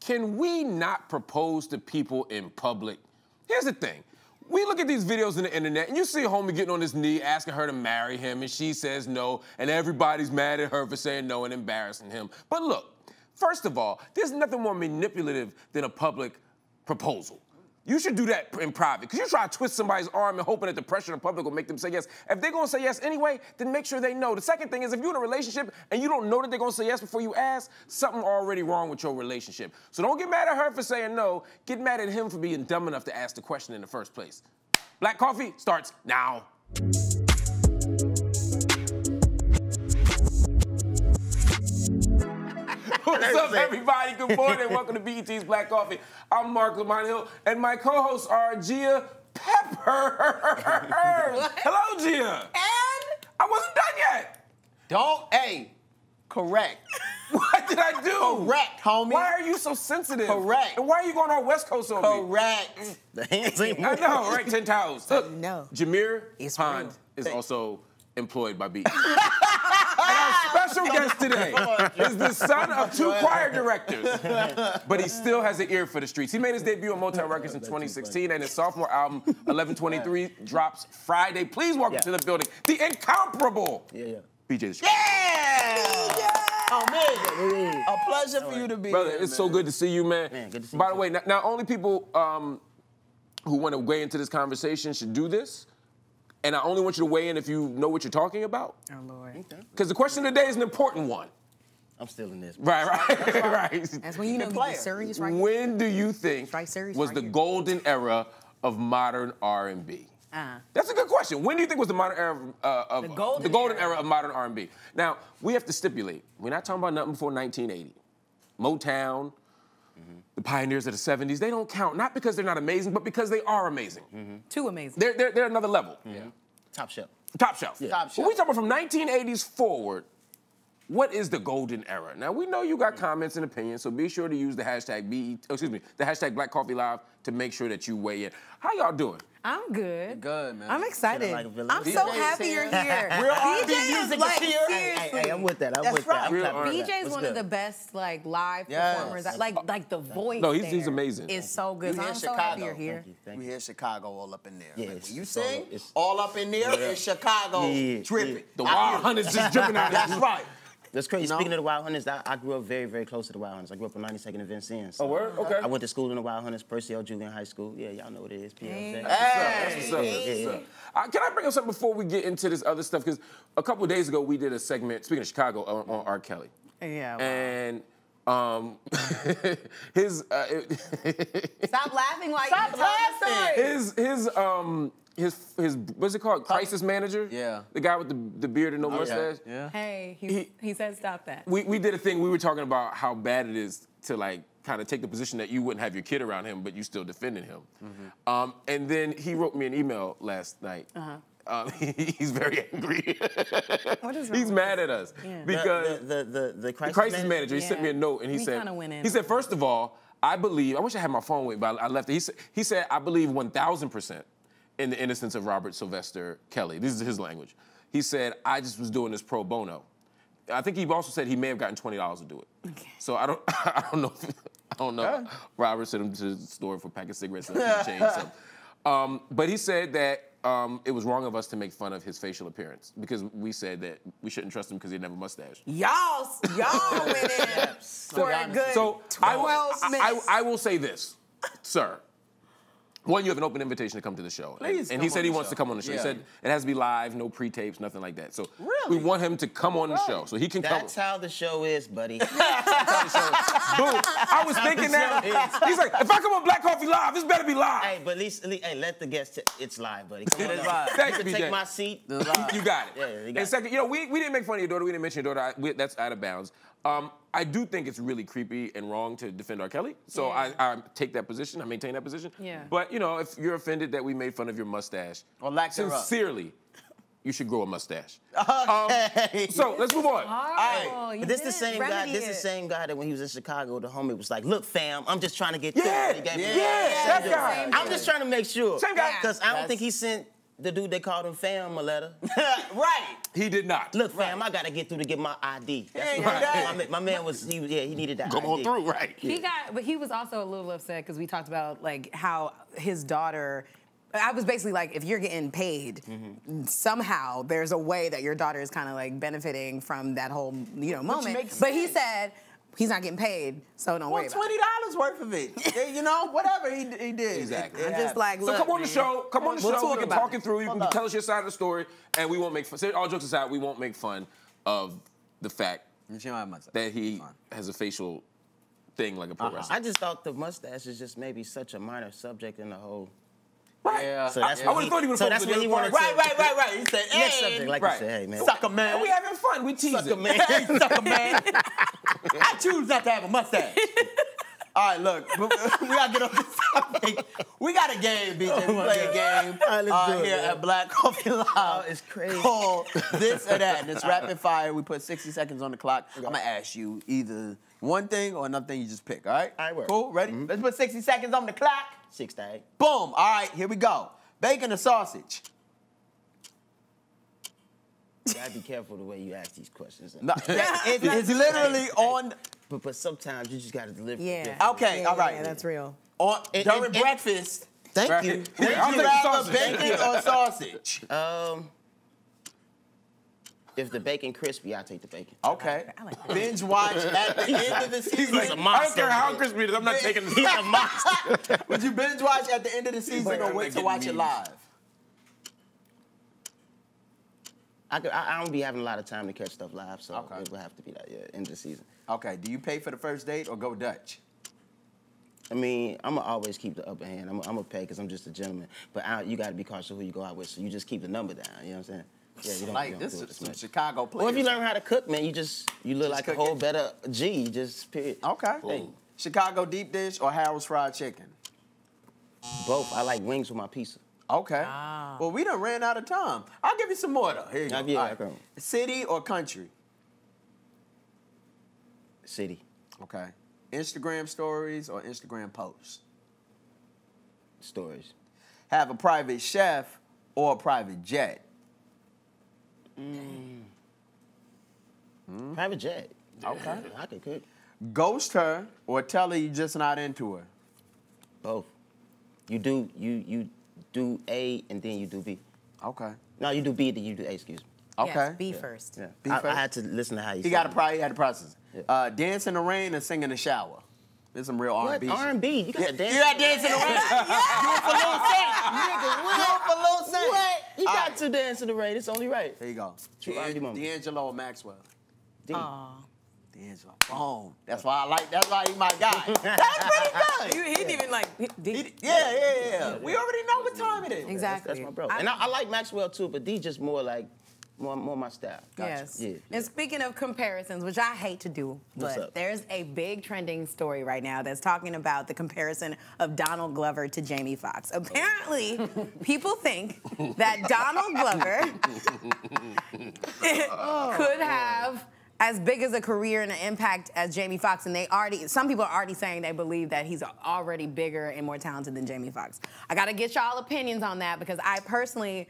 can we not propose to people in public? Here's the thing. We look at these videos on the internet, and you see a homie getting on his knee asking her to marry him, and she says no, and everybody's mad at her for saying no and embarrassing him. But look, first of all, there's nothing more manipulative than a public proposal. You should do that in private, because you try to twist somebody's arm and hoping that the pressure in public will make them say yes. If they're gonna say yes anyway, then make sure they know. The second thing is, if you're in a relationship and you don't know that they're gonna say yes before you ask, something already wrong with your relationship. So don't get mad at her for saying no, get mad at him for being dumb enough to ask the question in the first place. Black Coffee starts now. What's up, everybody? Good morning. Welcome to BET's Black Coffee. I'm Mark Lamont Hill, and my co-hosts are Gia Pepper. Hello, Gia. And I wasn't done yet. correct. What did I do? Correct, homie. Why are you so sensitive? Correct. And why are you going on West Coast on me? Correct. The hands ain't I know, right? 10 towels. Look, know. Jameer It's Pond real. is also employed by BET. And our special guest today is the son of two choir directors, but he still has an ear for the streets. He made his debut on Motown Records in 2016, and his sophomore album, 1123, drops Friday. Please welcome to the building, the incomparable BJ the Street. Amazing. A pleasure for you to be Brother, here, it's so good to see you, man. Man, good to see By you the way, not only people who want to weigh into this conversation should do this, and I only want you to weigh in if you know what you're talking about. Oh, Lord. Because the question today is an important one. I'm still in this. Right. That's when you know you get serious right When do you think Right, serious was right the here. golden era of modern R&B? That's a good question. When do you think was the modern era of The golden the golden era. era of modern R&B? Now, we have to stipulate. We're not talking about nothing before 1980. Motown, the pioneers of the 70s, they don't count. Not because they're not amazing, but because they are amazing. Too amazing. They're another level. Top shelf. Top shelf. Top But shelf. we talking about from 1980s forward. What is the golden era? Now, we know you got comments and opinions, so be sure to use the hashtag the hashtag Black Coffee Live to make sure that you weigh in. How y'all doing? I'm good. Good, man. I'm excited. Feeling like a villain. I'm so DJ's happy here. you're here. Real R&B BJ music is is like, here. seriously. Hey, I'm with that. I'm That's with right. that. I'm Real clapping for R&B. that. BJ is What's one good? of the best like live Yes. performers. Like the voice. No, he's there amazing. Is so good. You So here I'm in so happy Chicago. you're here. Thank We you. hear Chicago all up in there. Yeah, Like, it's- when you it's all- sing, it's- all up in there is Chicago Yeah, dripping. yeah. The Wild Hunters just dripping out of That's this. right. That's crazy. You know? Speaking of the Wild Hunters, I grew up very, very close to the Wild Hunters. I grew up on 92nd and Vincennes. Oh, word? Okay. I went to school in the Wild Hunters, Percy L. Julian High School. Yeah, y'all know what it is. PLJ. That's what's up. Yeah, yeah. Can I bring up something before we get into this other stuff? Because a couple of days ago, we did a segment, speaking of Chicago, on R. Kelly. Yeah. Wow. And his Stop laughing while Stop you tell the story. his what's it called? Crisis manager? Yeah. The guy with the beard and no mustache? Yeah. Hey, he said stop that. We did a thing, we were talking about how bad it is to like kind of take the position that you wouldn't have your kid around him, but you still defending him. And then he wrote me an email last night. He's very angry. What is wrong He's with mad at us because The crisis manager, he sent me a note and he We said, kinda went in he said, on it. first of all, I wish I had my phone with me, but I left it. He said, I believe 1,000% in the innocence of Robert Sylvester Kelly. This is his language. He said, I just was doing this pro bono. I think he also said he may have gotten $20 to do it. Okay. So I don't know. Robert sent him to the store for a pack of cigarettes and change something. But he said that it was wrong of us to make fun of his facial appearance because we said that we shouldn't trust him because he didn't have a mustache. Y'all went in for a good So 12 minutes. I will say this, sir. One, you have an open invitation to come to the show. Please and come he said on he the wants show. to come on the show. He Yeah. said it has to be live, no pre-tapes, nothing like that. So Really? we want him to come on the show so he can come. That's how the show is, buddy. Boom. I was thinking that. He's like, if I come on Black Coffee Live, this better be live. Hey, but at least, hey, let the guests. It's live, buddy. Come on, It's now. live. Thanks, You can BJ. take my seat. You got it. Yeah, you got and second, we didn't make fun of your daughter. We didn't mention your daughter. That's out of bounds. I do think it's really creepy and wrong to defend R. Kelly. So Yeah. I take that position. I maintain that position. Yeah. But, if you're offended that we made fun of your mustache, Or lack thereof. sincerely, you should grow a mustache. Okay. So let's move on. Oh, you But this did the same guy. remedy This the it. same guy that when he was in Chicago, the homie was like, "Look, fam, I'm just trying to get through." Yeah, He gave me- that guy. Same I'm just trying to make sure. Same guy. Because I don't That's- think he sent the dude they called him Fam a letter. Right. He did not. Look, fam, I gotta get through to get my ID. That's Right. my man was, he needed that Come ID. on through, right? But he was also a little upset because we talked about like how his daughter. I was basically like, if you're getting paid, somehow there's a way that your daughter is kind of like benefiting from that whole moment. makes But he sense. said he's not getting paid, so don't worry Well, about it. $20 worth of it. You know, whatever he did. Exactly. I'm just like, So look, come on the man. show. Come on the We'll show. talk We can about talk it. it through. You can tell us your side of the story, and we won't make fun. All jokes aside, we won't make fun of the fact that he has a facial thing like a pro wrestler. I just thought the mustache is just maybe such a minor subject in the whole. Right. Yeah. So that's I would've thought he would've so focused that's on when he the other wanted part. to. Right. He said, Next subject, like Right. you said, hey man. sucker man. And we having fun. We teasing. Sucker man. Hey, sucker man. I choose not to have a mustache. All right, look, we gotta get on this topic. We got a game, BJ. We play a game All right, let's do it, here man. at Black Coffee Live. it's crazy. Called This or That, and it's rapid fire. We put 60 seconds on the clock. I'm gonna ask you either one thing or another thing you just pick. All right? All right, work. Cool. Ready? Let's put 60 seconds on the clock. 6 to 8. Boom. All right, here we go. Bacon or sausage? You gotta be careful the way you ask these questions. No, it's literally on. But sometimes you just gotta deliver. Yeah. Okay, Yeah, all right. Yeah, that's real. During breakfast. Thank you. Would I'll you take the rather sausage. bacon or sausage? If the bacon crispy, I'll take the bacon. Okay. I like that. Binge watch at the end of the season. He's a I don't monster. care how crispy it is. I'm not taking He's this. a monster. Would you binge watch at the end of the season or wait to watch it live? I don't be having a lot of time to catch stuff live, so Okay. it will have to be that end of the season. Okay. Do you pay for the first date or go Dutch? I mean, I'm gonna always keep the upper hand. I'm gonna pay because I'm just a gentleman. But you gotta be cautious of who you go out with, so you just keep the number down. You know what I'm saying? Yeah, you don't, Like, you don't this do it is this some much. Chicago players. Well, if you learn how to cook, man, you look like a cook whole it. better G. You just period. Okay. Hey, Chicago deep dish or Harold's fried chicken? both. I like wings with my pizza. Okay. Well, we done ran out of time. I'll give you some more though. Here you go. Yeah, All right. okay. City or country? City. Okay. Instagram stories or Instagram posts? Stories. Have a private chef or a private jet? Private jet. Okay. I can cook. Ghost her or tell her you just not into her? Both. You do A and then you do B. Okay. No, you do B, then you do A. Excuse me. Okay. Yes, be first. Yeah. B I first? had to listen to how you. He said got it. he had to process. Yeah. Dance in the rain or sing in the shower? There's some real What? R&B. shit. R&B? You got to dance. You got dance in the rain. Do it for Lil Saint. Nigga, what? Do it for Lil Saint. What? You All got right. to dance in the rain. It's only right. There you go. True R&B moment. D'Angelo or Maxwell? D. Aw. D'Angelo. Boom. That's why I like. That's why he my guy. That's pretty good. He didn't even like. Yeah. We already know what time it is. Exactly. That's my bro. And I like Maxwell too, but D just more like more my style. Yes. Yeah. And speaking of comparisons, which I hate to do, What's but up? there's a big trending story right now that's talking about the comparison of Donald Glover to Jamie Foxx. Apparently, people think that Donald Glover could have as big as a career and an impact as Jamie Foxx, and some people are already saying they believe that he's already bigger and more talented than Jamie Foxx. I gotta get y'all opinions on that because I personally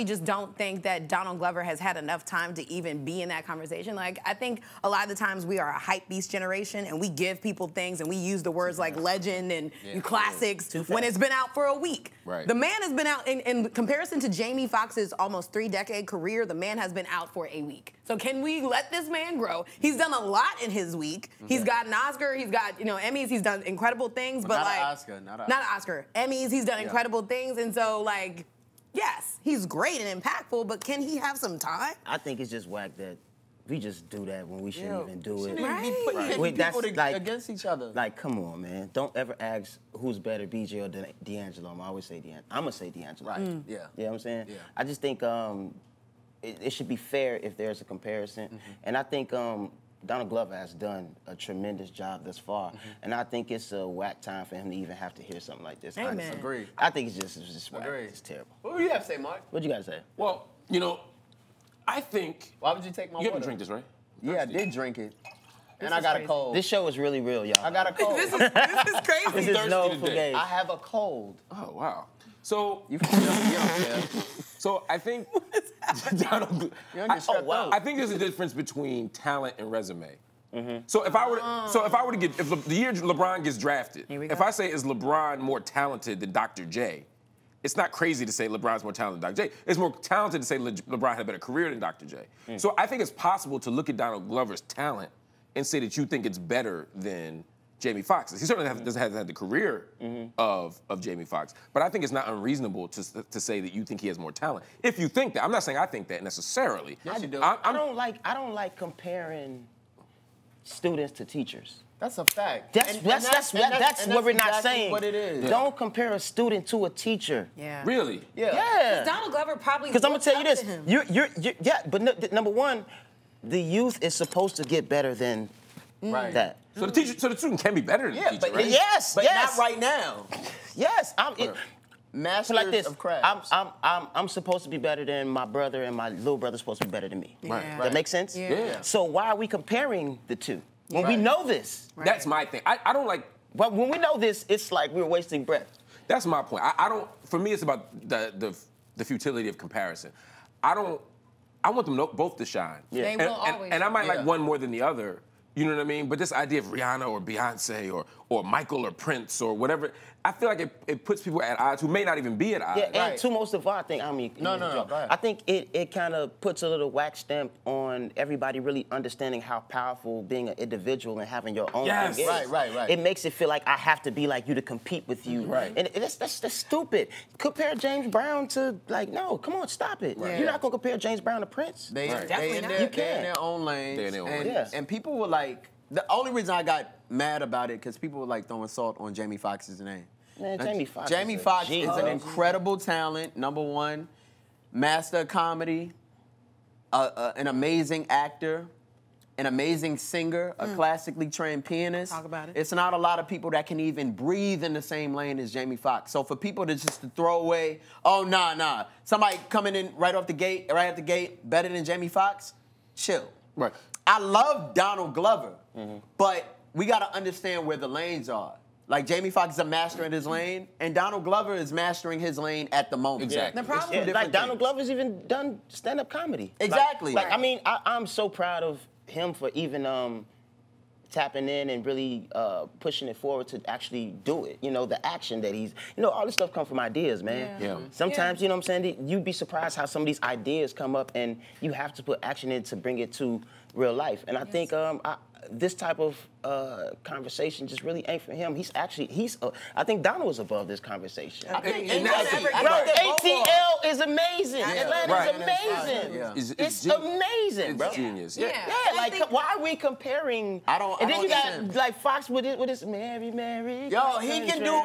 just don't think that Donald Glover has had enough time to even be in that conversation. Like, I think a lot of the times we are a hype beast generation and we give people things and we use the words like legend and classics when it's been out for a week. Right. The man has been out, in comparison to Jamie Foxx's almost 3-decade career, the man has been out for a week. So can we let this man grow? He's done a lot in his week. He's got an Oscar, he's got, Emmys, he's done incredible things, but not like... an Oscar, not an Oscar. Emmys, he's done incredible things, and so, like... Yes, he's great and impactful, but can he have some time? I think it's just whack that we just do that when we shouldn't even do it. Right. Wait, that's people like against each other. Like, come on, man. Don't ever ask who's better, BJ or D'Angelo. I'm always say D'Angelo. I'm gonna say D'Angelo. Right. Yeah. You know what I'm saying? Yeah. I just think it should be fair if there's a comparison, and I think Donald Glover has done a tremendous job thus far, and I think it's a whack time for him to even have to hear something like this. Amen. Honestly. Agree. I think it's just whack. Agree. It's terrible. What do you have to say, Mark? What you gotta say? Well, I think Why would you take my you haven't water? drink this, right? Yeah, I did drink it. And I is got a crazy. cold. This show is really real, y'all. I got a cold. This is crazy. This is no thirsty today. fugazi. I have a cold. Oh wow. So You don't care. So I think Donald. I think there's a difference between talent and resume. So if I were to get, if the year LeBron gets drafted, if I say is LeBron more talented than Dr. J, it's not crazy to say LeBron's more talented than Dr. J. It's more talented to say LeBron had a better career than Dr. J. So I think it's possible to look at Donald Glover's talent and say that you think it's better than Jamie Foxx. He certainly doesn't have the career of Jamie Foxx, but I think it's not unreasonable to say that you think he has more talent. If you think that, I'm not saying I think that necessarily. Yes, you do. I don't like comparing students to teachers. That's a fact. That's what we're not exactly saying. What it is. Don't compare a student to a teacher. Yeah. Really? Yeah. Donald Glover probably. Because I'm gonna tell you looked this, up to him. yeah, but number one, the youth is supposed to get better than that. So the student can be better than the teacher, but right? Yes, But yes, not right now. yes. Masters Like this, of crafts. I'm supposed to be better than my brother, and my little brother's supposed to be better than me. Right. Yeah. That makes sense? Yeah. So why are we comparing the two? When we know this. That's my thing. I don't like. But when we know this, it's like we're wasting breath. That's my point. I don't. For me, it's about the futility of comparison. I want them both to shine. Yeah. They will always and I might shine. like one more than the other. You know what I mean? But this idea of Rihanna or Beyonce or Michael or Prince or whatever, I feel like it puts people at odds who may not even be at odds. Yeah, and to most of all, I think, No, go ahead. I think it kind of puts a little wax stamp on everybody really understanding how powerful being an individual and having your own Yes. thing is. Right. It makes it feel like I have to be like you to compete with you. Right. And that's stupid. Compare James Brown to, like, no, come on, stop it. Right. You're not going to compare James Brown to Prince. They Definitely in not. their, You they're in can't. their own lanes. They're in their own and, lanes. and people were like, the only reason I got mad about it because people were like throwing salt on Jamie Foxx's name. Man, Jamie Foxx Jamie is a Foxx G, is an bro. incredible talent. Number one, master of comedy, an amazing actor, an amazing singer, a classically trained pianist. Talk about it. It's not a lot of people that can even breathe in the same lane as Jamie Foxx. So for people to just to throw away, oh nah, somebody coming in right at the gate, better than Jamie Foxx, chill. Right. I love Donald Glover, but we got to understand where the lanes are. Like Jamie Foxx is a master in his lane, and Donald Glover is mastering his lane at the moment. Exactly. The problem- Yeah, Two like different Donald things. Glover's even done stand-up comedy. Exactly. I mean, I'm so proud of him for even tapping in and really pushing it forward to actually do it. You know, the action that he's, all this stuff comes from ideas, man. Yeah. Sometimes, you know what I'm saying, you'd be surprised how some of these ideas come up and you have to put action in to bring it to real life. And I think this type of conversation just really ain't for him. I think Donald was above this conversation. I think And he that's- never I Bro, did. ATL is amazing. Yeah. Atlanta Right. is amazing. Yeah. It's gen- amazing, It's bro. genius. Yeah. Yeah, And I like, think- why are we comparing? I don't And then you got understand. like Fox with his Mary. Yo, he can do.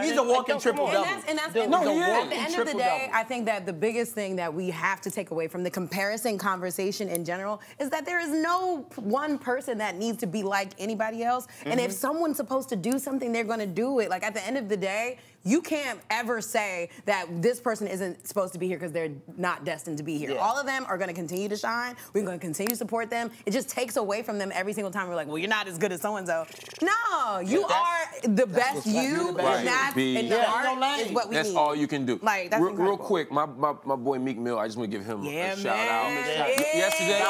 He's a walking triple come on. double. And that's Dude, No, at he is. the end of the day, I think that the biggest thing that we have to take away from the comparison conversation in general is that there is no one person that needs to be like anybody else. And if someone's supposed to do something, they're going to do it. Like at the end of the day, you can't ever say that this person isn't supposed to be here because they're not destined to be here. Yeah. All of them are going to continue to shine. We're going to continue to support them. It just takes away from them every single time. We're like, well, you're not as good as so-and-so. No, you are the best you, Right. and that's Be- and the Yeah. art No lane. is what we That's need. all you can do. Like, that's real incredible. quick, my boy Meek Mill, I just want to give him Yeah, a shout man. out. Yeah. Yesterday.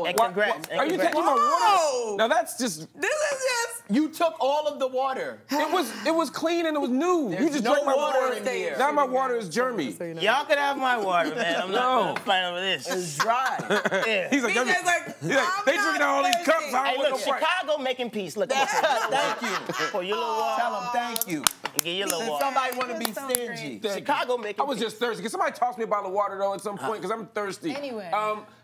And congrats. Are you taking my Whoa. water? Now that's just. This is just. You took all of the water. It was clean and it was new. You just no drank my water water. in here. Now my water is germy. Y'all could have my water, man. I'm not No. fighting over this. It's dry. Yeah. He's like, BJ's like, he's like, I'm they not drinking all these thirsty. cups. I Hey, don't look, want no fight. Chicago making peace. Look, Thank you. for your little water. Tell him thank you. Get your little Since water. somebody want to be That's so stingy. great. Chicago making I was just thirsty. Can somebody toss me a bottle of water though at some point? Because I'm thirsty. Anyway.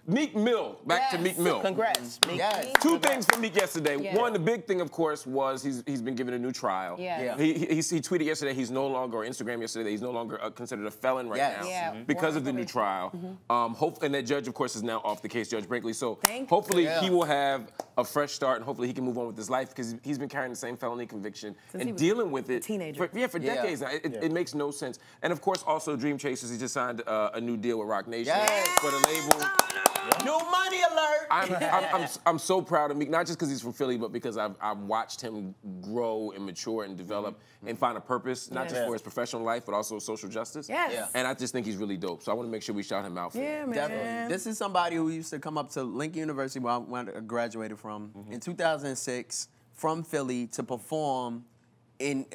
Meek Mill. Back to Yes. Meek Mill. Congrats. Meek. Yes. Two things for Meek yesterday. Yeah. One, the big thing, of course, was he's been given a new trial. Yeah. Yeah. He tweeted yesterday he's no longer, or Instagram yesterday, that he's no longer considered a felon right Yes. now Yeah. because of the new Warren trial. And that judge, of course, is now off the case, Judge Brinkley. So Thank you. hopefully Yeah. he will have a fresh start, and hopefully he can move on with his life because he's been carrying the same felony conviction Since he and was dealing with a it teenager. for decades now. It makes no sense. And of course, also Dream Chasers. He just signed a new deal with Rock Nation Yes. for the label. New money alert. I'm so proud of Meek, not just because he's from Philly, but because I've watched him grow and mature and develop and find a purpose, not just for his professional life, but also social justice. Yes. Yeah. And I just think he's really dope. So I want to make sure we shout him out for Yeah, him. man. Definitely. This is somebody who used to come up to Lincoln University, where I graduated from, in 2006, from Philly to perform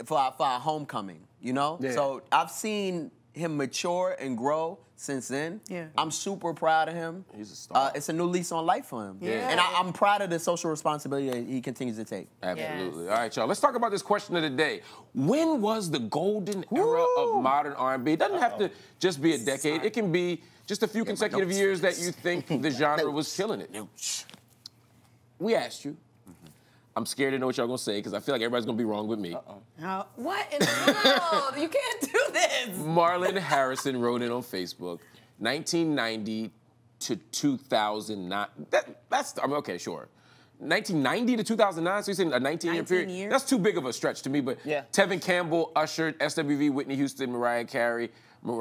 for our homecoming, you know? Yeah. So I've seen him mature and grow since then. Yeah. I'm super proud of him. He's a star. It's a new lease on life for him. Yeah. And I'm proud of the social responsibility that he continues to take. Absolutely. Yes. All right, y'all. Let's talk about this question of the day. When was the golden era of modern R&B? It doesn't have to just be a decade. It can be just a few consecutive years that you think the genre was killing it. We asked you. I'm scared to know what y'all gonna say because I feel like everybody's gonna be wrong with me. What in the world? You can't do this. Marlon Harrison wrote it on Facebook. 1990 to 2009. Okay, sure. 1990 to 2009, so you're saying a 19-year 19 period? years? That's too big of a stretch to me, but Yeah. Tevin Campbell ushered SWV, Whitney Houston, Mariah Carey,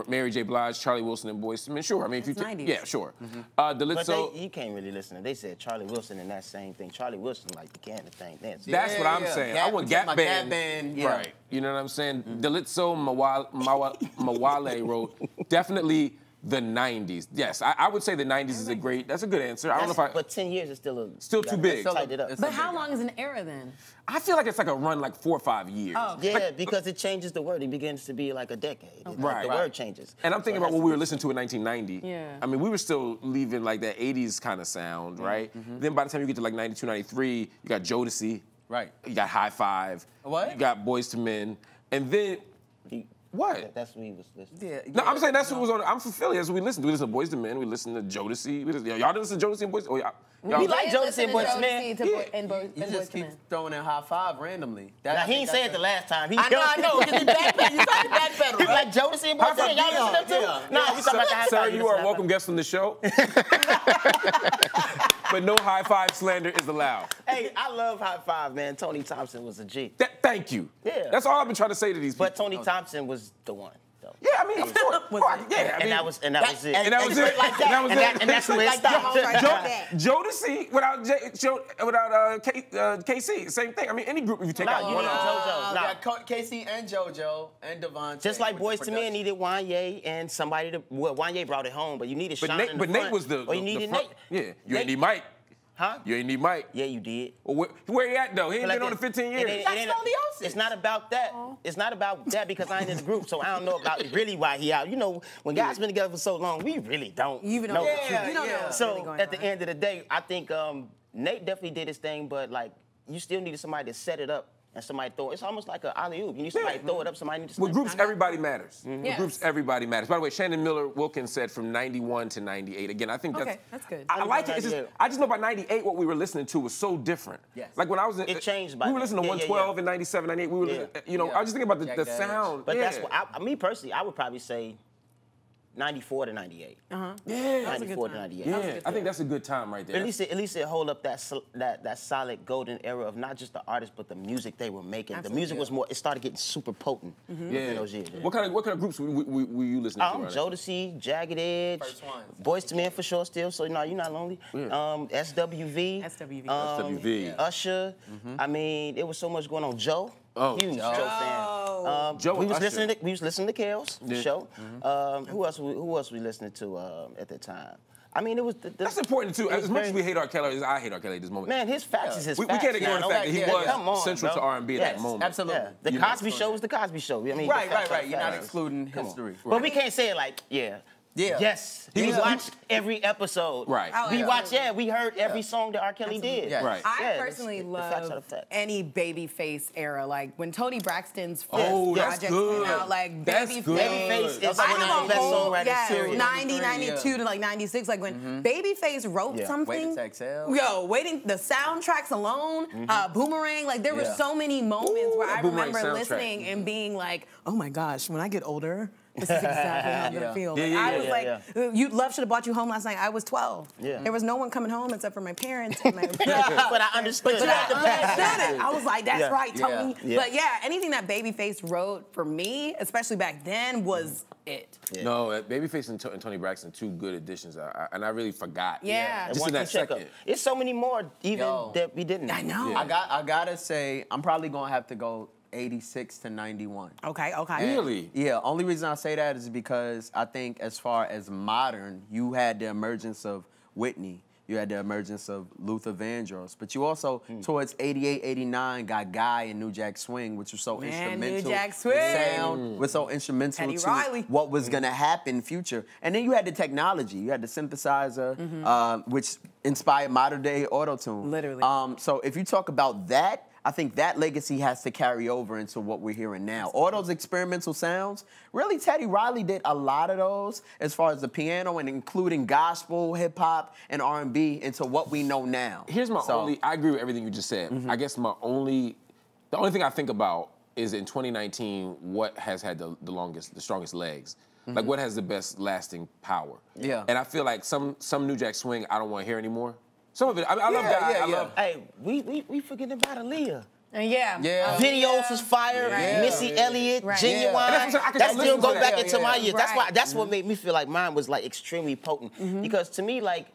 Mary J. Blige, Charlie Wilson, and Boyz II Men. Sure, I mean, if you That's 90s. yeah, sure. But Delitzo, you can't really listen to. They said Charlie Wilson and that same thing. Charlie Wilson like the can of thing. that's what I'm saying. I want Gap Band. yeah. Right. You know what I'm saying? Delitzo Mawale wrote, definitely the 90s. Yes, I would say the 90s is that's a good answer. I don't know if I, But 10 years is still Still too big. Tighten it up. It's But how long is an era then? I feel like it's like a run like 4 or 5 years. Oh. Yeah, because it changes the word. It begins to be like a decade. Right. The word changes. And I'm thinking So about it what we has were listening to in 1990. Yeah. I mean, we were still leaving like that 80s kind of sound, right? Then by the time you get to like 92, 93, you got Jodeci. Right. You got High Five. What? You got Boyz II Men. And then, to- what? That's what he was listening. Yeah, No, I'm saying that's what was on. I'm from Philly. That's what we listened to. We listened to Boyz II Men. We listened to Jodeci. Y'all didn't listen to Jodeci and Boyz? Oh, y'all We like Did Jodeci listen and to Boyz II Men. Jodeci to Yeah. Boy- and Boy- You and just Boyz II keep Men. throwing in High Five randomly. Now, he ain't say it the last time. I know, because he backpedaled. You tried to backpedal. He was like Jodeci and Boyz II Men. Y'all listen to them too? No, we talking about the high Sir, five. you are a welcome guest on the show. But no high five slander is allowed. Hey, I love High Five, man. Tony Thompson was a G. Thank you. Yeah. That's all I've been trying to say to these people. But Tony Thompson was the one, though. Yeah, I mean, of course. Yeah, I mean, And that was it. And that was it. And that's where it stopped. Jodeci without KC, same thing. I mean, any group if you take Nah, out you one need of them. JoJo. Nah. Got Casey and JoJo and Devontae. Just like with Boyz the II Men production. needed Wanye and somebody to. Well, Wanye brought it home, but you needed Sean in the Nate front. was the. Or you the needed front. Nate. Yeah, you ain't need Mike. Huh? You ain't need Mike. Yeah, you did. Well, where he at though? He ain't But been on like the 15 it years. ain't- That's it ain't- scoliosis. It's not about that. It's not about that because I ain't in the group, so I don't know about really why he out. You know, when guys been together for so long, we really don't You even know. don't the know. truth. You don't know what's So really going at the on. end of the day, I think Nate definitely did his thing, but like you still needed somebody to set it up and somebody throw it. It's almost like an alley-oop. You need somebody to throw it up, somebody needs to With smack groups, it down. everybody matters. With Yes. groups, everybody matters. By the way, Shannon Miller Wilkins said from 91 to 98. Again, I think Okay, that's good. I like it. It's just, 98. I just know by 98 what we were listening to was so different. Yes. Like when I was in, It changed by we were then. listening to Yeah, yeah, 112 yeah. in 97, 98. We were, Yeah. you know, Yeah. I was just thinking about Jack the Dash. sound. But yeah. that's what me personally, I would probably say 94 to 98. Yeah. 94 to 98. Yeah, I think that's a good time right there. At least it hold up that solid golden era of not just the artists but the music they were making. Absolutely. The music was more. It started getting super potent in those years. What kind of groups were you listening to? Right now? Jodeci, Jagged Edge, First ones. Boyz II Men for sure still. So no, you're not lonely. SWV, SWV. SWV. Usher. I mean, it was so much going on. Joe. Oh, Huge Joe. Joe fan. Joe we and was Usher. listening to Kels for Yeah. sure. Who else we listening to at the time? I mean, it was. That's important too. it was As much as very- we hate R. Kelly, as I hate R. Kelly at this moment. Man, his facts is his We facts. can't ignore the man. fact that he Yeah, was come on, central bro. to R&B at that moment. Absolutely. Yeah. The You know, Cosby Show was the Cosby Show. I mean, Right, the facts right, are right. You're not facts. excluding history. But we can't say it like, yeah. Yeah. Yes. He We was- watched every episode. Right. Oh, We yeah. watched, we heard every song that R. Kelly did. Yeah. Right. I Yeah, personally the facts are the love facts. any Babyface era. Like when Tony Braxton's first Oh, that's project good. came out, like That's Babyface. good. Babyface is That's one I when of have the a best whole, songwriters, yes, period. 90, 93, 92 to like 96. Like when Babyface wrote Yeah. something. Waiting to Exhale. Yo, waiting, the soundtracks alone, Boomerang, like there were Yeah. so many moments where that I Boomerang remember soundtrack. listening and being like, oh my gosh, when I get older, This is exactly how I'm gonna feel. Like, I was like, you love should have brought you home last night. I was 12. Yeah. There was no one coming home except for my parents. And my But I understood. But I understood it. I was like, that's right, Tony. Yeah. But yeah, anything that Babyface wrote for me, especially back then, was it. Yeah. No, Babyface and Tony Braxton, two good additions, and I really forgot. Yeah. Just in that second. It's so many more even that we didn't. I know. Yeah. I gotta say, I'm probably gonna have to go 86 to 91. Okay. Really? Yeah, only reason I say that is because I think as far as modern, you had the emergence of Whitney, you had the emergence of Luther Vandross, but you also, towards 88, 89, got Guy and New Jack Swing, which was so instrumental. New Jack Swing. The sound was so instrumental Teddy to Riley. what was gonna happen in future. And then you had the technology. You had the synthesizer, which inspired modern day auto-tune. Literally. So if you talk about that, I think that legacy has to carry over into what we're hearing now. All those experimental sounds, really Teddy Riley did a lot of those as far as the piano and including gospel, hip hop, and R&B into what we know now. Here's my only, I agree with everything you just said. I guess the only thing I think about is in 2019, what has had the strongest legs? Like what has the best lasting power? Yeah. And I feel like some New Jack Swing I don't want to hear anymore. Some of it, I love Guy. I love. Hey, we forgetting about Aaliyah. Yeah. Videos was fire. Right. Missy Elliott, Right. Genuine. And that's what I can That listen still to go that. back into my years. That's Right. why. That's what made me feel like mine was like extremely potent. Because to me, like,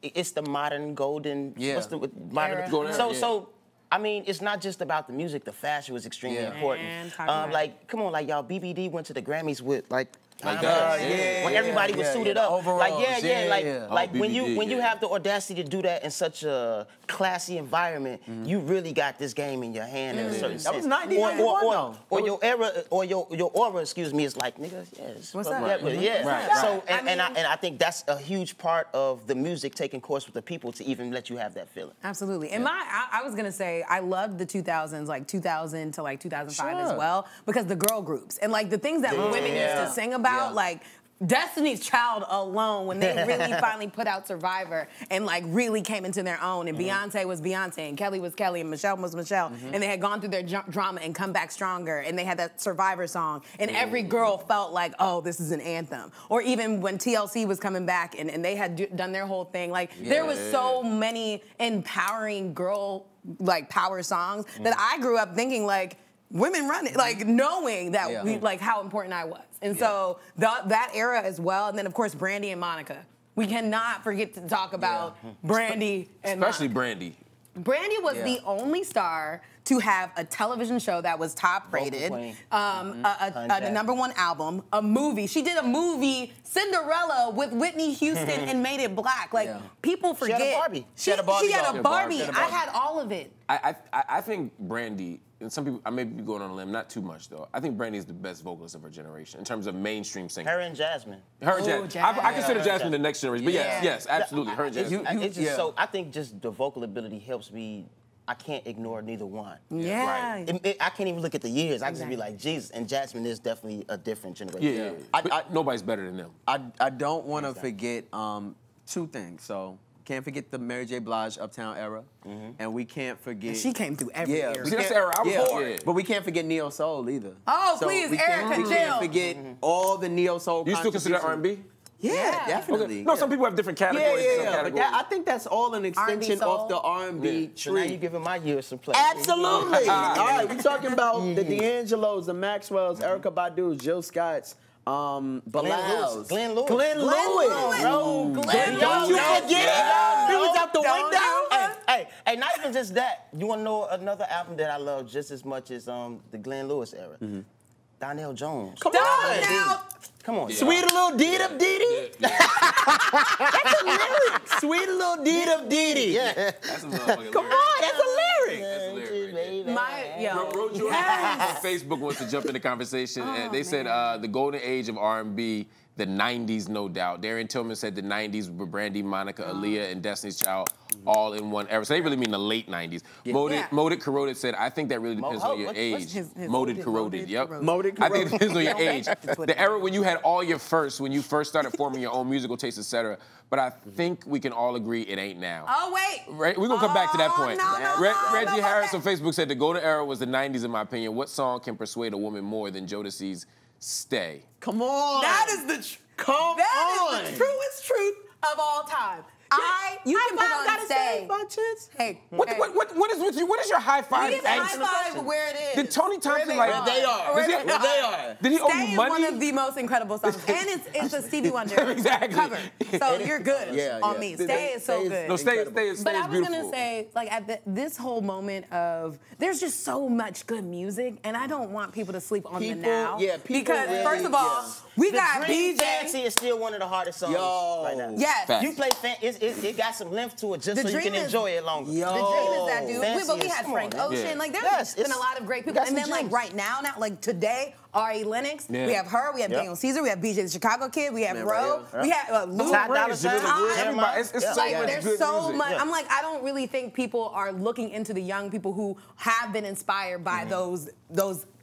it's the modern golden. Yeah. What's the modern? Era. Golden era, yeah. So. I mean, it's not just about the music. The fashion was extremely important. Man, talk about Like, come on, like y'all, BBD went to the Grammys with like Like that. that. When everybody was suited the up. overalls. Like, Yeah. like Oh, when BBD, you have the audacity to do that in such a classy environment, you really got this game in your hand in a certain sense. That was 91 though. Or your era, or your aura, excuse me, is like, nigga, yes. What's fuck up? that, but yeah. Right. So, I and I think that's a huge part of the music taking course with the people to even let you have that feeling. Absolutely. And I was gonna say I loved the 2000s, like 2000 to like 2005 as Sure. well, because the girl groups and like the things that women used to sing about, like Destiny's Child alone, when they really finally put out Survivor and like really came into their own, and Beyonce was Beyonce, and Kelly was Kelly, and Michelle was Michelle, and they had gone through their drama and come back stronger, and they had that Survivor song, and every girl felt like, oh, this is an anthem. Or even when TLC was coming back and they had done their whole thing, like there was so many empowering girl like power songs that I grew up thinking like, women run it, like knowing that we, like how important I was. And so that era as well. And then of course, Brandy and Monica. We cannot forget to talk about Brandy and Especially Monica. Brandy. Brandy was the only star to have a television show that was top rated, queen. a #1 album, a movie. She did a movie, Cinderella, with Whitney Houston and made it black. Like people forget. She had a Barbie. She had a Barbie. I had all of it. I think Brandy, and some people, I may be going on a limb, not too much though. I think Brandy is the best vocalist of her generation in terms of mainstream singing. Her and Jasmine. Her and Oh, Jasmine. I consider Jasmine. Jasmine the next generation, but yes, absolutely. Her and Jasmine. It's just so, I think just the vocal ability helps me. I can't ignore neither one. Yeah. Right. I can't even look at the years. I just be like, Jesus. And Jasmine is definitely a different generation. Yeah. Nobody's better than them. I don't want to forget two things. So can't forget the Mary J. Blige Uptown era, and we can't forget. She came through every era. See, that's the era I was born. But we can't forget Neo Soul either. Oh, So please, we Erica, can't chill. forget all the Neo Soul. You still consider contributions. R&B? Yeah, definitely. No, some people have different categories. But I think that's all an extension soul. of the R&B So now tree. you giving my years some play. Absolutely. All right, we're talking about the D'Angelos, the Maxwells, Erykah Badu's, Jill Scott's, Bilal's. Glenn Lewis. Glenn Lewis. Bro, Glenn Don't you Lewis. forget it. He was out the Don't window. Hey, not even just that. You want to know another album that I love just as much as the Glenn Lewis era? Donnell Jones. Come on. Donnell. Come on. Sweet little deed of Diddy. That's a lyric. Sweet little deed of Diddy. Yeah. That's a motherfucking Come on, that's a lyric. That's a lyric right there. My, yo. On Facebook wants to jump in the conversation. And they said the golden age of R&B, the 90s, no doubt. Darian Tillman said the 90s were Brandy, Monica, Aaliyah, and Destiny's Child all in one era. So they really mean the late 90s. Moded Corroded said, I think that really depends on your age. Moded Corroded, yep. Moded I think it Corroded. depends on your age. The era when you had all your firsts, when you first started forming your own musical taste, etc. But I think we can all agree it ain't now. Oh, wait. Right? We're going to come back to that point. No, Reggie no, Harris on Facebook said the golden era was the 90s in my opinion. What song can persuade a woman more than Jodeci's Stay. Come on. That is the Come is the truest truth of all time. You can put on Stay. Hey, What is with you? What is your high five? you can high five where it is. Did Tony Thompson like? Where they are. Does he- Where they are. Did he owe Stay you is money? one of the most incredible songs, and it's a Stevie Wonder Exactly. cover. So you're good on me. Stay Stay is so is- good. No, stay is But I was beautiful. gonna say, like, at this whole moment of, there's just so much good music, and I don't want people to sleep on the now. people because really- first of all, we got Dream BJ. Fancy is still one of the hardest songs right now. Yes. Facts. You play it got some length to it just The so you Dream can is- enjoy it longer. The Dream is that dude. Fancy But we is- had come Frank on, man. Ocean. Yeah. Like, there's Yes, been a it's- lot of great people. got And some then, like, gems. right now, like today, R.A. Lennox, Yeah. we have her, we have Yep. Daniel Caesar, we have BJ the Chicago Kid, we have Man, Ro, right we have Lou Ty Dolla Rings, Jamila Sign, Woods, everybody. It's so Like, much there's good so music. much. Yeah. I'm like, I don't really think people are looking into the young people who have been inspired by those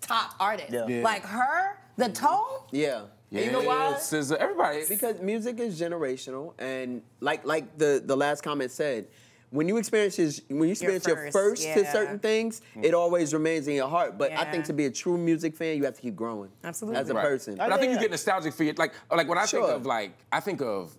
top artists. Yeah. Yeah. Like her, the tone. Yeah. Yeah, You know why? SZA, everybody. Because music is generational, and like the last comment said, when you experience your first to yeah. certain things, it always remains in your heart. But I Yeah. think to be a true music fan, you have to keep growing. Absolutely. As a Right. person. But I think you get nostalgic for it. Like when I Sure. think of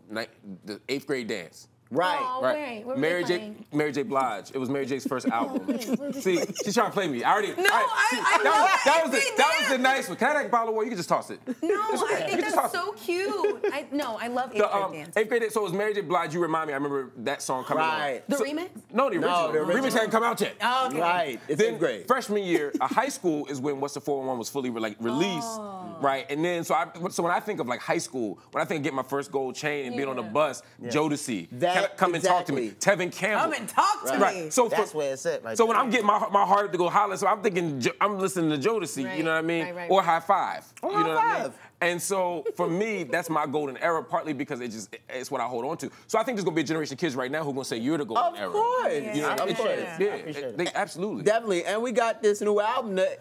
the 8th grade dance. Right. Oh, Right. wait, what were they Mary playing? J. Blige. It was Mary J.'s first album. See, she's trying to play me. I already. No, I I love that was the nice one. Can I have a bottle of water? You can just toss it. No, I think just that's toss it. so cute. I love 8th grade dance. 8th grade. So it was Mary J. Blige. You remind me. I remember that song coming Right. on. The remix? No, the original. the The remix original. hadn't come out yet. Oh, okay. Right. It's Then 8th grade. freshman year, high school is when What's the 411 was fully released, right? And then so when I think of like high school, when I think of getting my first gold chain and being on the bus, Jodeci, That- come and talk to me, exactly. Tevin Campbell, Come and talk to me. right? So That's where it's at. Right so when there. I'm getting my heart to go holler, so I'm thinking I'm listening to Jodeci, Right, you know what I mean, right, or right. High Five, you know what I mean. Five. And so for me, that's my golden era, partly because it's what I hold on to. So I think there's gonna be a generation of kids right now who are gonna say you're the golden Of era. course. You know, I appreciate it's- it. yeah, I appreciate it. they absolutely. Definitely. And we got this new album that,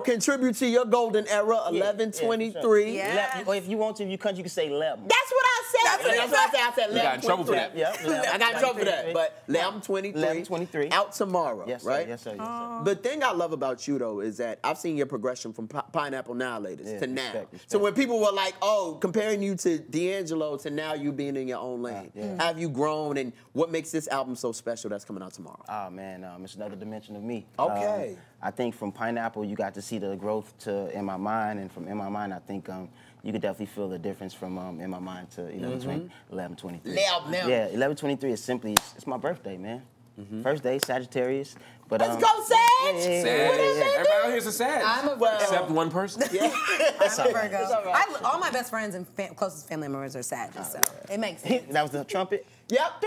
contribute to your golden era, 1123. Yeah. Or if you want to, you can say Lem. That's what I said. That's what he I said. I said You got in trouble for that. I got in trouble for that. But Lamb 23. Lamb 23. Out tomorrow, Yes, sir. right? Yes, sir. Yes, sir. The thing I love about you, though, is that I've seen your progression from Pineapple Now Latest Yeah, to now. respect. So when people were like, oh, comparing you to D'Angelo to now you being in your own lane, have you grown, and what makes this album so special that's coming out tomorrow? Oh man, it's another dimension of me. Okay. I think from Pineapple, you got to see the growth to In My Mind, and from In My Mind, I think you could definitely feel the difference from In My Mind to 1123. Yeah, 1123 is simply it's my birthday, man. First day, Sagittarius. But Let's go, Sag! Sad. What is it? Everybody out here's a sad. I'm a Virgo. Except one person. I'm a Virgo. It's all right. All my best friends and closest family members are Sagittarius, so it makes sense. That was the trumpet. Yep.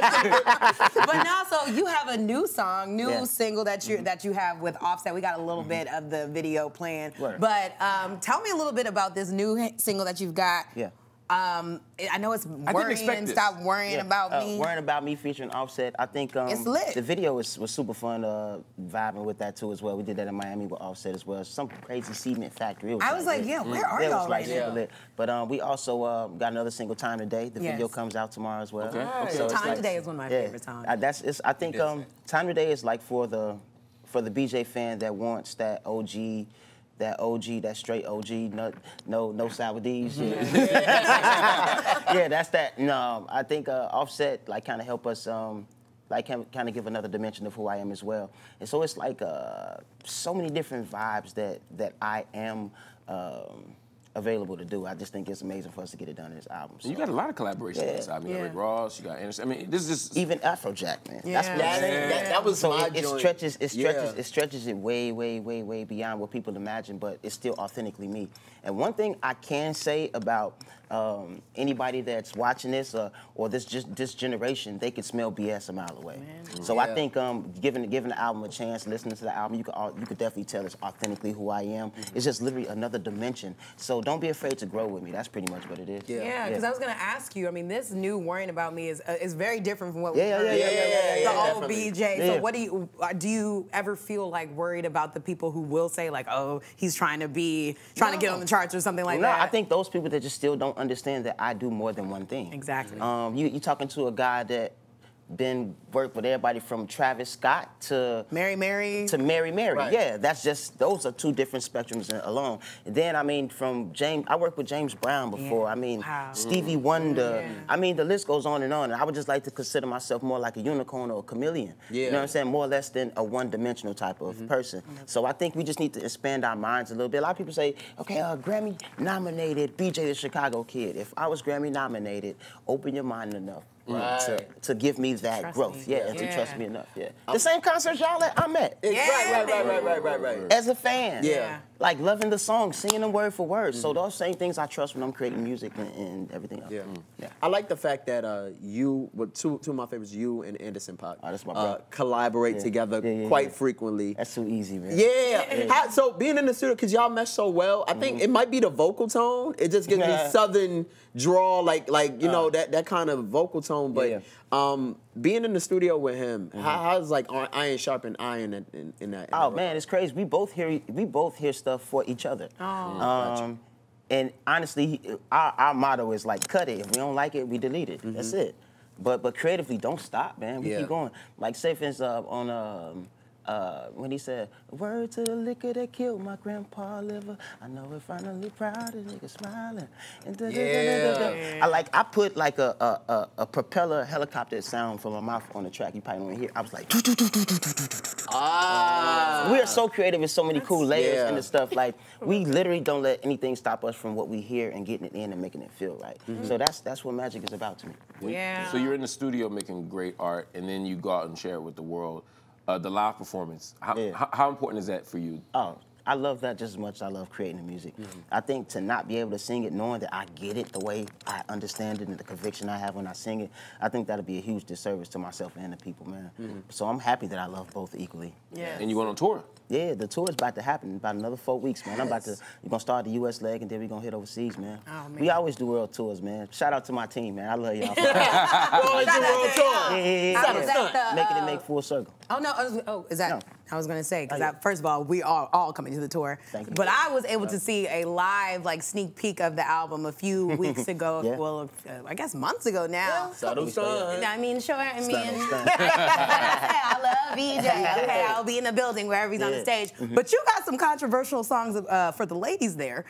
But now, so you have a new song, Yeah. single that you have with Offset. We got a little bit of the video playing, Word. but tell me a little bit about this new single that you've got. Yeah. I know it's expect worrying. this. Stop worrying about me. Worrying About Me featuring Offset. I think It's lit. the video was super fun, vibing with that too as well. We did that in Miami with Offset as well. Some crazy cement factory. It was I was like, lit. yeah, where are It y'all was like right super now? lit. But we also got another single, Time Today. The video Yes. comes out tomorrow as well. Okay. Right. So it's Time like- Today is one of my favorite songs. I think Time Today is like for the BJ fan that wants that OG, that straight OG, no sour D's. Yeah, that's that. No, I think Offset like kind of help us like kind of give another dimension of who I am as well. And so it's like so many different vibes that I am available to do. I just think it's amazing for us to get it done in this album. So. You got a lot of collaborations. Yeah. on this album. You got Yeah. Rick Ross. You got Anderson. I mean, this is just. Even Afrojack, man. Yeah. That's what I'm saying. That was So my it joint. stretches Yeah. it stretches it way beyond what people imagine, but it's still authentically me. And one thing I can say about anybody that's watching this or this generation, they can smell BS a mile away. So I think giving the album a chance, listening to the album, you could definitely tell it's authentically who I am. It's just literally another dimension. So don't be afraid to grow with me. That's pretty much what it is. Yeah, because I was gonna ask you. I mean, this new "Worrying About Me" is very different from what we Yeah, heard. yeah, The old definitely. BJ. Yeah. So, what do you ever feel like worried about the people who will say like, "Oh, he's trying to get on the charts" or something like No, that? I think those people that just still don't understand that I do more than one thing. Exactly. You talking to a guy that been worked with everybody from Travis Scott to Mary Mary. Right. Yeah, that's just, those are two different spectrums alone. And then, I mean, from James, I worked with James Brown before. Yeah. I mean, Wow. Stevie Wonder. Yeah. I mean, the list goes on. And I would just like to consider myself more like a unicorn or a chameleon. Yeah. You know what I'm saying? More or less than a one-dimensional type of person. So I think we just need to expand our minds a little bit. A lot of people say, okay, Grammy-nominated BJ the Chicago Kid. If I was Grammy-nominated, open your mind enough. Right. To give me that Trust growth, me. and to Yeah. trust me enough, The same concerts y'all at, I'm at. Right. As a fan, Yeah. like loving the song, singing them word for word. So those same things I trust when I'm creating music and everything else. Yeah. I like the fact that you, with two of my favorites, you and Anderson .Paak, that's my brother. collaborate together quite frequently. That's too easy, man. Yeah. So being in the studio, because y'all mesh so well, I think it might be the vocal tone. It just gives me southern drawl, like you know, that kind of vocal tone. But being in the studio with him, how's like iron sharpen iron in that? Oh man, it's crazy. We both hear stuff for each other. And honestly, our motto is like, cut it. If we don't like it, we delete it. That's it. But creatively, don't stop, man. We keep going. Like say for instance, on when he said, "Word to the liquor that killed my grandpa liver. I know we're finally proud of niggas smiling." And I put like a propeller helicopter sound from my mouth on the track. You probably don't hear. I was like, we are so creative with so many cool layers and the stuff. Like we literally don't let anything stop us from what we hear and getting it in and making it feel right. So that's what magic is about to me. Yeah. So you're in the studio making great art, and then you go out and share it with the world. The live performance, how important is that for you? Oh, I love that just as much as I love creating the music. I think to not be able to sing it knowing that I get it the way I understand it and the conviction I have when I sing it, I think that'll be a huge disservice to myself and the people, man. So I'm happy that I love both equally. Yeah. And you went on tour. Yeah, the tour is about to happen in about another 4 weeks, man. We're gonna start the U.S. leg and then we're gonna hit overseas, man. Oh, man. We always do world tours, man. Shout out to my team, man. I love y'all. Always do world tour. Making it make full circle. Oh no! Is that? No. I was gonna say because yeah. first of all, we are all coming to the tour. Thank you. But I was able to see a live sneak peek of the album a few weeks ago. Yeah. Well, I guess months ago now. Subtle Sun. I mean, sure. I mean, Stunning. I love EJ. Okay, I'll be in the building wherever he's on the stage. But you got some controversial songs for the ladies there.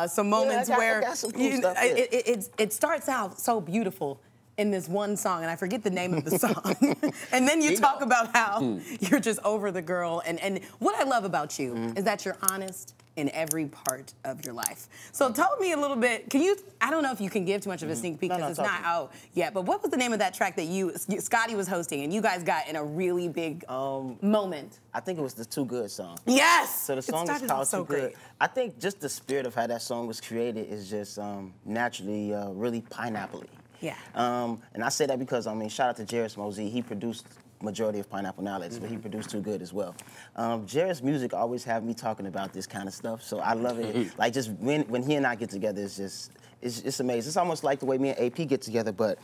Some moments I got some cool stuff, yeah. it starts out so beautiful in this one song, and I forget the name of the song. And then you talk about how you're just over the girl. And what I love about you is that you're honest in every part of your life. So tell me a little bit, I don't know if you can give too much of a sneak peek because it's not out yet, but what was the name of that track that Scotty was hosting and you guys got in a really big moment? I think it was the Too Good song. Yes! So the song is called Too Good. I think just the spirit of how that song was created is just naturally really pineapple-y. Yeah. And I say that because, I mean, shout out to Jairus Mosey. He produced majority of Pineapple Knowledge, but he produced Too Good as well. Jairus' music always have me talking about this kind of stuff, so I love it. Like, just when he and I get together, it's amazing. It's almost like the way me and AP get together, but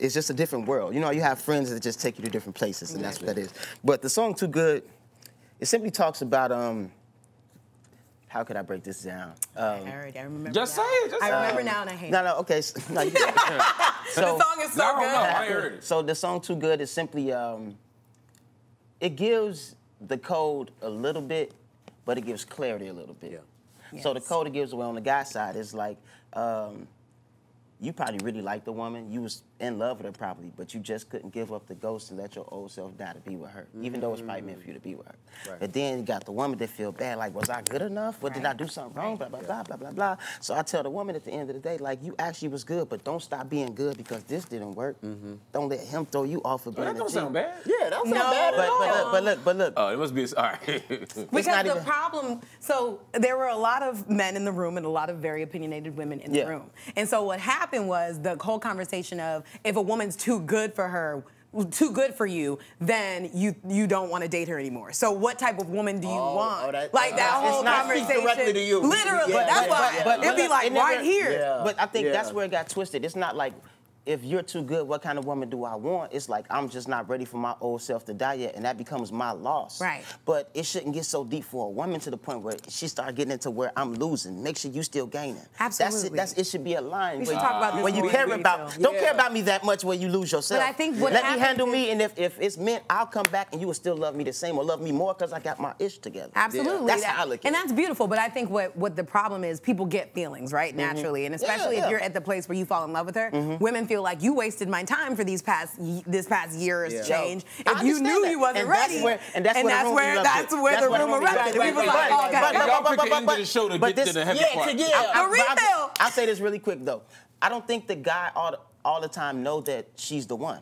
it's just a different world. You know, you have friends that just take you to different places, and that's what that is. But the song Too Good, it simply talks about, how could I break this down? I remember Just now. say it. Just I say it. remember now and I hate it. No, okay. No, you The song is so good. I heard it. So the song Too Good is simply, it gives the code a little bit, but it gives clarity a little bit. Yeah. So the code it gives away on the guy's side is like, you probably really liked the woman, you was in love with her probably, but you just couldn't give up the ghost and let your old self die to be with her, even though it's probably meant for you to be with her. Right. But then you got the woman that feel bad, like, was I good enough? What did I do something wrong? Blah, blah, blah, blah, blah, blah. So I tell the woman at the end of the day, like, you actually was good, but don't stop being good because this didn't work. Don't let him throw you off of being That a don't G. sound bad. Yeah, that's not bad at all. But look. Oh, it must be, all right. Because not the even- problem, so there were a lot of men in the room and a lot of very opinionated women in the room. And so what happened was the whole conversation of if a woman's too good for her, too good for you, then you don't want to date her anymore. So what type of woman do you want? That whole conversation. Directly to you. Literally, Yeah, that's why it'd be like it never- right here. Yeah. But I think Yeah. that's where it got twisted. It's not like if you're too good, what kind of woman do I want? It's like, I'm just not ready for my old self to die yet, and that becomes my loss. Right. But it shouldn't get so deep for a woman to the point where she start getting into where I'm losing. Make sure you still gaining. Absolutely. It should be a line. We should talk about this when you more care in about, detail. don't care about me that much where you lose yourself. But I think what let me happens handle is- me, and if it's meant, I'll come back and you will still love me the same or love me more because I got my ish together. Absolutely. That's how I look at and it. that's beautiful, but I think what the problem is, people get feelings, right, naturally. And especially if you're at the place where you fall in love with her, women feel like you wasted my time for this past year's change. I If you understand knew that. you wasn't And ready, that's where the rumor erupted. We was like, oh, God. Y'all pick the end of the show to get to the heavy part. The refill. I'll say this really quick though. I don't think the guy all the time know that she's the one.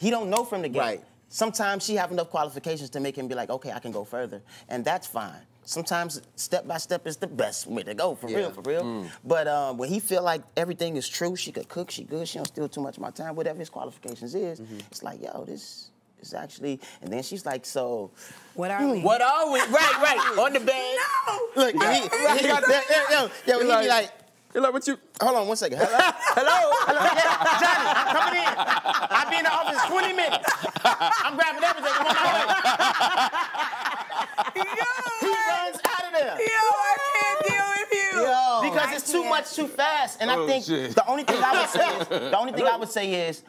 He don't know from the get. Right. Sometimes she have enough qualifications to make him be like, okay, I can go further, and that's fine. Sometimes step by step is the best way to go, for real. But when he feel like everything is true, she could cook, she good, she don't steal too much of my time, whatever his qualifications is, it's like, yo, this is actually, and then she's like, so. What are we? What are we? Right, on the bed. No. Look, he be like, Hello, what you? hold on one second. Hello. Yeah, Johnny, I'm coming in. I'll be in the office in 20 minutes. I'm grabbing everything. I'm on my way. He runs out of there. Yo, I can't deal with you. Because it's too much too fast. And I Oh, think shit. the only thing I would say is,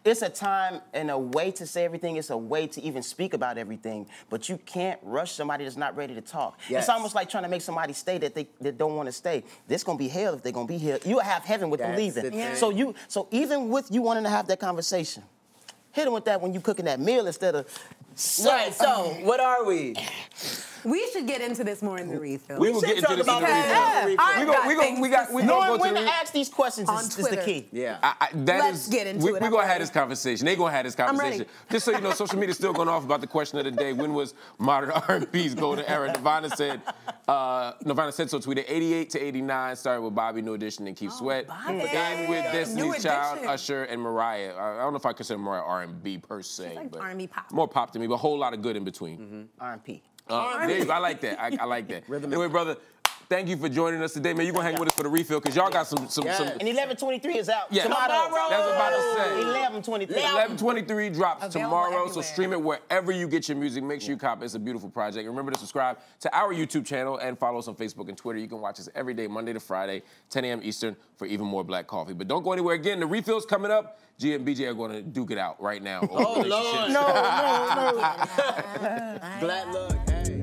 it's a time and a way to say everything. It's a way to even speak about everything. But you can't rush somebody that's not ready to talk. Yes. It's almost like trying to make somebody stay that don't want to stay. This gonna be hell if they're gonna be here. You'll have heaven with them That's leaving. the thing. So even with you wanting to have that conversation, hit them with that when you cooking that meal instead of. Right, so what are we? We should get into this more in the refill. We will get into this in the refill. We Knowing go when to to the ask these questions On is the Twitter. key. Yeah. Let's get into it. We're I'm going to have ready. this conversation. They're going to have this conversation. ready. Just so you know, social media is still going off about the question of the day. When was modern R&B's golden era? Nirvana said so, tweeted 88 to 89, started with Bobby, New Edition, and Keith Sweat. Bobby. And with New Destiny's Child, Edition. Usher, and Mariah. I don't know if I consider Mariah R&B per se. like but R&B pop. More pop to me, but a whole lot of good in between. R&P. There you go. I like that. I like that. Anyway, brother, thank you for joining us today, man. You're going to hang with us for the refill because y'all got some. And 1123 is out tomorrow. That's what I was about to say. 1123. 1123 drops Available tomorrow, so everywhere. stream it wherever you get your music. Make sure you copy. It's a beautiful project. And remember to subscribe to our YouTube channel and follow us on Facebook and Twitter. You can watch us every day, Monday to Friday, 10 a.m. Eastern, for even more Black Coffee. But don't go anywhere. Again, the refill's coming up. G and BJ are going to duke it out right now. Oh, Lord. No. Glad luck. Hey.